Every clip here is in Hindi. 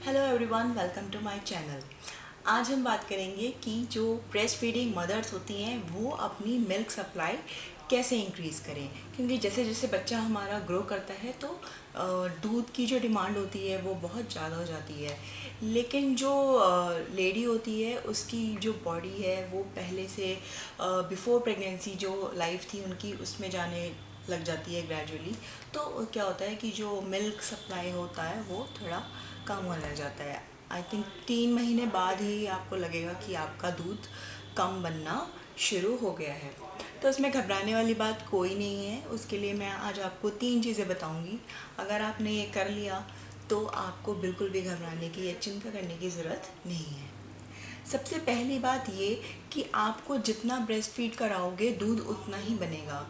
Hello everyone, welcome to my channel. आज हम बात करेंगे कि जो ब्रेस्ट फीडिंग मदर्स होती हैं वो अपनी मिल्क सप्लाई कैसे इंक्रीज़ करें, क्योंकि जैसे जैसे बच्चा हमारा ग्रो करता है तो दूध की जो डिमांड होती है वो बहुत ज़्यादा हो जाती है। लेकिन जो लेडी होती है उसकी जो बॉडी है वो पहले से बिफ़ोर प्रेगनेंसी जो लाइफ थी उनकी उसमें जाने लग जाती है ग्रेजुअली। तो क्या होता है कि जो मिल्क सप्लाई होता है वो थोड़ा कम होने लग जाता है। आई थिंक 3 महीने बाद ही आपको लगेगा कि आपका दूध कम बनना शुरू हो गया है। तो इसमें घबराने वाली बात कोई नहीं है। उसके लिए मैं आज आपको 3 चीज़ें बताऊंगी। अगर आपने ये कर लिया तो आपको बिल्कुल भी घबराने की या चिंता करने की ज़रूरत नहीं है। सबसे पहली बात ये कि आपको जितना ब्रेस्ट फीड कराओगे दूध उतना ही बनेगा।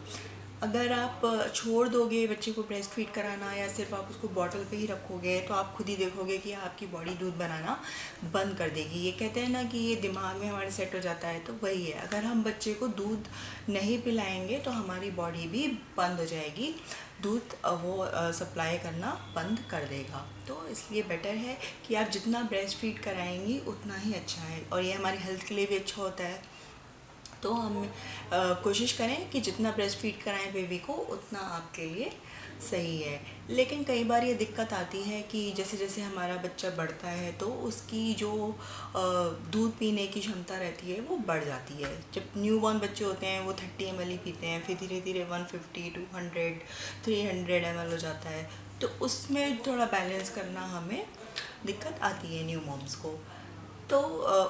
अगर आप छोड़ दोगे बच्चे को ब्रेस्ट फीड कराना या सिर्फ आप उसको बॉटल पे ही रखोगे तो आप खुद ही देखोगे कि आपकी बॉडी दूध बनाना बंद कर देगी। ये कहते हैं ना कि ये दिमाग में हमारे सेट हो जाता है, तो वही है। अगर हम बच्चे को दूध नहीं पिलाएंगे तो हमारी बॉडी भी बंद हो जाएगी, दूध वो सप्लाई करना बंद कर देगा। तो इसलिए बेटर है कि आप जितना ब्रेस्ट फीड कराएंगी उतना ही अच्छा है, और ये हमारी हेल्थ के लिए भी अच्छा होता है। तो हम कोशिश करें कि जितना ब्रेस्ट फीड कराएं बेबी को उतना आपके लिए सही है। लेकिन कई बार ये दिक्कत आती है कि जैसे जैसे हमारा बच्चा बढ़ता है तो उसकी जो दूध पीने की क्षमता रहती है वो बढ़ जाती है। जब न्यू बॉर्न बच्चे होते हैं वो 30 ml ही पीते हैं, फिर धीरे धीरे 150, 200, 300 ml हो जाता है। तो उसमें थोड़ा बैलेंस करना हमें दिक्कत आती है न्यू मॉम्स को। तो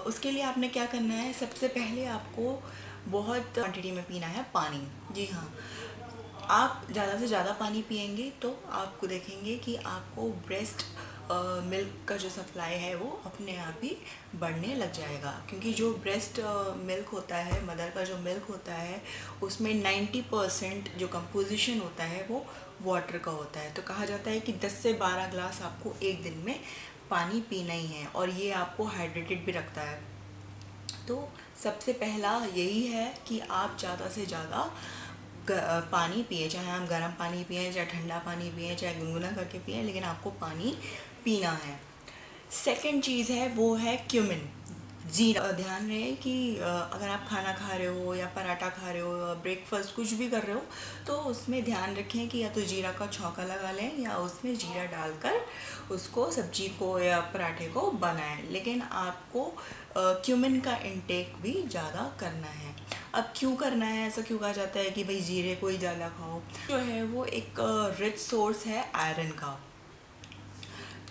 उसके लिए आपने क्या करना है, सबसे पहले आपको बहुत क्वांटिटी में पीना है पानी। जी हाँ, आप ज़्यादा से ज़्यादा पानी पिएंगे तो आपको देखेंगे कि आपको ब्रेस्ट मिल्क का जो सप्लाई है वो अपने आप ही बढ़ने लग जाएगा। क्योंकि जो ब्रेस्ट मिल्क होता है, मदर का जो मिल्क होता है, उसमें 90% जो कंपोजिशन होता है वो वाटर का होता है। तो कहा जाता है कि 10 से 12 ग्लास आपको एक दिन में पानी पीना ही है, और ये आपको हाइड्रेटेड भी रखता है। तो सबसे पहला यही है कि आप ज़्यादा से ज़्यादा पानी पिए, चाहे हम गर्म पानी पिए, चाहे ठंडा पानी पिए, चाहे गुनगुना करके पिए, लेकिन आपको पानी पीना है। सेकंड चीज़ है वो है क्यूमिन, जीरा। ध्यान रहे कि अगर आप खाना खा रहे हो या पराठा खा रहे हो या ब्रेकफास्ट कुछ भी कर रहे हो तो उसमें ध्यान रखें कि या तो जीरा का छौंका लगा लें या उसमें जीरा डालकर उसको सब्जी को या पराठे को बनाएं। लेकिन आपको क्यूमिन का इंटेक भी ज़्यादा करना है। अब क्यों करना है, ऐसा क्यों कहा जाता है कि भाई जीरे को ही ज़्यादा खाओ? जो है वो एक रिच सोर्स है आयरन का।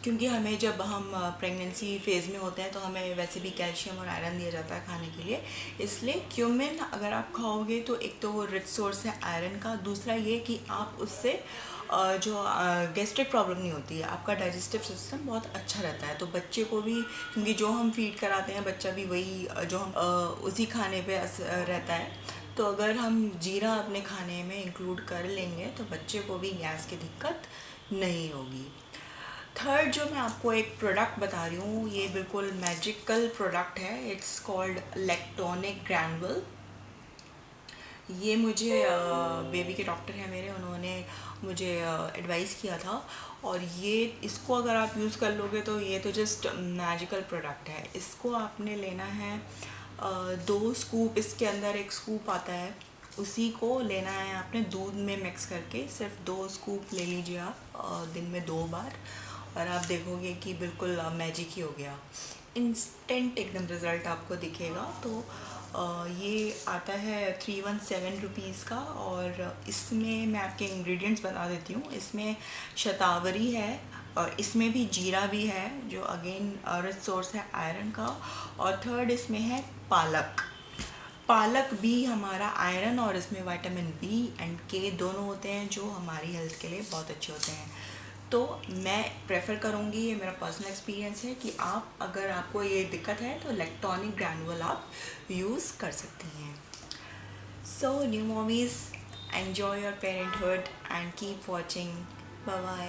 क्योंकि हमें जब हम प्रेगनेंसी फेज़ में होते हैं तो हमें वैसे भी कैल्शियम और आयरन दिया जाता है खाने के लिए। इसलिए क्यूमिन अगर आप खाओगे तो एक तो वो रिच सोर्स है आयरन का, दूसरा ये कि आप उससे जो गैस्ट्रिक प्रॉब्लम नहीं होती है, आपका डाइजेस्टिव सिस्टम बहुत अच्छा रहता है। तो बच्चे को भी, क्योंकि जो हम फीड कराते हैं बच्चा भी वही जो हम उसी खाने पे रहता है। तो अगर हम जीरा अपने खाने में इंक्लूड कर लेंगे तो बच्चे को भी गैस की दिक्कत नहीं होगी। थर्ड जो मैं आपको एक प्रोडक्ट बता रही हूँ, ये बिल्कुल मैजिकल प्रोडक्ट है। It's called lactonic granule. ये मुझे बेबी के डॉक्टर हैं मेरे, उन्होंने मुझे एडवाइस किया था। और ये इसको अगर आप यूज़ कर लोगे तो ये तो जस्ट मैजिकल प्रोडक्ट है। इसको आपने लेना है 2 स्कूप, इसके अंदर एक स्कूप आता है, उसी को लेना है आपने दूध में मिक्स करके। सिर्फ 2 स्कूप ले लीजिए आप दिन में 2 बार, और आप देखोगे कि बिल्कुल मैजिक ही हो गया। इंस्टेंट एकदम रिज़ल्ट आपको दिखेगा। तो ये आता है 317 रुपीज़ का। और इसमें मैं आपके इंग्रेडिएंट्स बता देती हूँ। इसमें शतावरी है, और इसमें भी जीरा भी है जो अगेन रिच सोर्स है आयरन का। और थर्ड इसमें है पालक। पालक भी हमारा आयरन, और इसमें विटामिन बी एंड के दोनों होते हैं जो हमारी हेल्थ के लिए बहुत अच्छे होते हैं। तो मैं प्रेफर करूँगी, ये मेरा पर्सनल एक्सपीरियंस है, कि आप अगर आपको ये दिक्कत है तो लैक्टोनिक ग्रैनुअल आप यूज़ कर सकती हैं। So new mommies, enjoy your parenthood and keep watching. Bye bye.